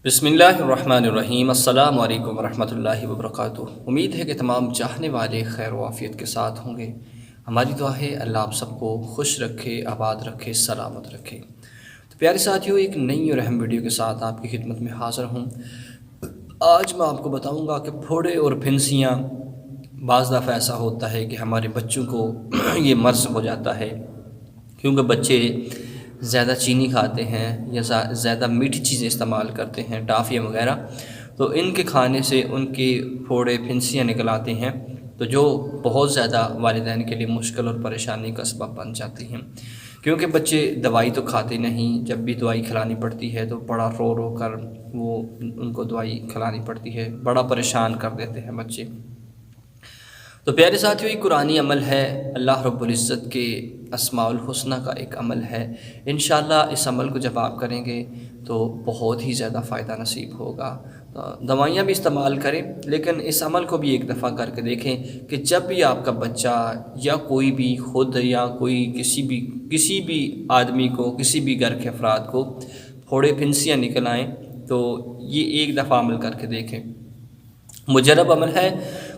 بسم اللہ الرحمن الرحیم۔ السلام علیکم ورحمۃ اللہ وبرکاتہ۔ امید ہے کہ تمام چاہنے والے خیر و عافیت کے ساتھ ہوں گے۔ ہماری دعا ہے اللہ آپ سب کو خوش رکھے، آباد رکھے، سلامت رکھے۔ تو پیارے ساتھیوں، ایک نئی اور اہم ویڈیو کے ساتھ آپ کی خدمت میں حاضر ہوں۔ آج میں آپ کو بتاؤں گا کہ پھوڑے اور پھنسیاں بعض دفعہ ایسا ہوتا ہے کہ ہمارے بچوں کو یہ مرض ہو جاتا ہے، کیونکہ بچے زیادہ چینی کھاتے ہیں یا زیادہ میٹھی چیزیں استعمال کرتے ہیں، ٹافیاں وغیرہ، تو ان کے کھانے سے ان کی پھوڑے پھنسیاں نکل آتی ہیں، تو جو بہت زیادہ والدین کے لیے مشکل اور پریشانی کا سبب بن جاتی ہیں، کیونکہ بچے دوائی تو کھاتے نہیں۔ جب بھی دوائی کھلانی پڑتی ہے تو بڑا رو رو کر وہ ان کو دوائی کھلانی پڑتی ہے، بڑا پریشان کر دیتے ہیں بچے۔ تو پیارے ساتھیوں، یہ قرآنی عمل ہے، اللہ رب العزت کے اسماء الحسنہ کا ایک عمل ہے۔ انشاءاللہ اس عمل کو جب آپ کریں گے تو بہت ہی زیادہ فائدہ نصیب ہوگا۔ دوائیاں بھی استعمال کریں، لیکن اس عمل کو بھی ایک دفعہ کر کے دیکھیں کہ جب بھی آپ کا بچہ یا کوئی بھی خود یا کوئی کسی بھی آدمی کو، کسی بھی گھر کے افراد کو پھوڑے پھنسیاں نکل آئیں تو یہ ایک دفعہ عمل کر کے دیکھیں۔ مجرب عمل ہے۔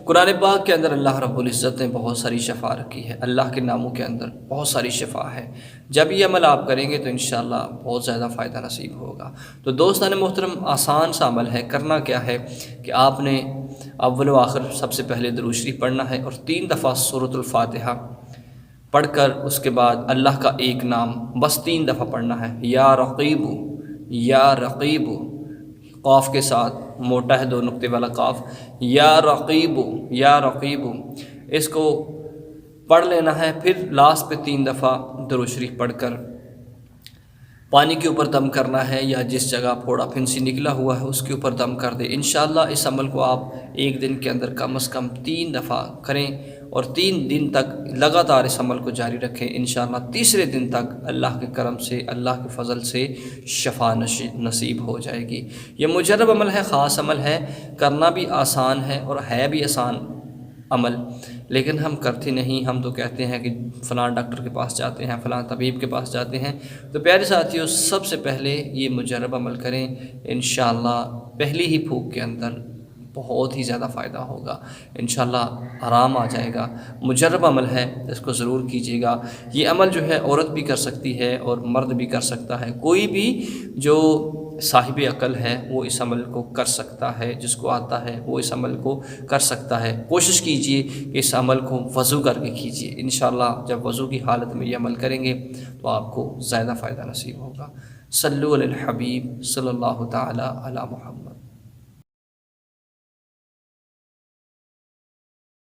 قرآن پاک کے اندر اللہ رب العزت نے بہت ساری شفا رکھی ہے، اللہ کے ناموں کے اندر بہت ساری شفا ہے۔ جب یہ عمل آپ کریں گے تو انشاءاللہ بہت زیادہ فائدہ نصیب ہوگا۔ تو دوستان محترم، آسان سا عمل ہے۔ کرنا کیا ہے کہ آپ نے اول و آخر سب سے پہلے درود شریف پڑھنا ہے اور 3 دفعہ سورۃ الفاتحہ پڑھ کر اس کے بعد اللہ کا ایک نام بس 3 دفعہ پڑھنا ہے، یا رقیب، یا رقیب، قاف کے ساتھ، موٹا ہے 2 نقطے والا قاف، یا رقیب، یا رقیب، اس کو پڑھ لینا ہے۔ پھر لاسٹ پہ 3 دفعہ درود شریف پڑھ کر پانی کے اوپر دم کرنا ہے، یا جس جگہ پھوڑا پھنسی نکلا ہوا ہے اس کے اوپر دم کر دیں۔ انشاءاللہ اس عمل کو آپ ایک دن کے اندر کم از کم 3 دفعہ کریں اور 3 دن تک لگاتار اس عمل کو جاری رکھیں۔ انشاءاللہ تیسرے دن تک اللہ کے کرم سے، اللہ کے فضل سے شفا نصیب ہو جائے گی۔ یہ مجرب عمل ہے، خاص عمل ہے، کرنا بھی آسان ہے اور ہے بھی آسان عمل، لیکن ہم کرتے نہیں۔ ہم تو کہتے ہیں کہ فلاں ڈاکٹر کے پاس جاتے ہیں، فلاں طبیب کے پاس جاتے ہیں۔ تو پیارے ساتھیوں، سب سے پہلے یہ مجرب عمل کریں، انشاءاللہ پہلی ہی پھونک کے اندر بہت ہی زیادہ فائدہ ہوگا، انشاءاللہ آرام آ جائے گا۔ مجرب عمل ہے، اس کو ضرور کیجیے گا۔ یہ عمل جو ہے عورت بھی کر سکتی ہے اور مرد بھی کر سکتا ہے، کوئی بھی جو صاحب عقل ہے وہ اس عمل کو کر سکتا ہے، جس کو آتا ہے وہ اس عمل کو کر سکتا ہے۔ کوشش کیجئے کہ اس عمل کو وضو کر کے کیجئے۔ انشاءاللہ جب وضو کی حالت میں یہ عمل کریں گے تو آپ کو زیادہ فائدہ نصیب ہوگا۔ صلو علی الحبیب صلی اللہ تعالی علی محمد۔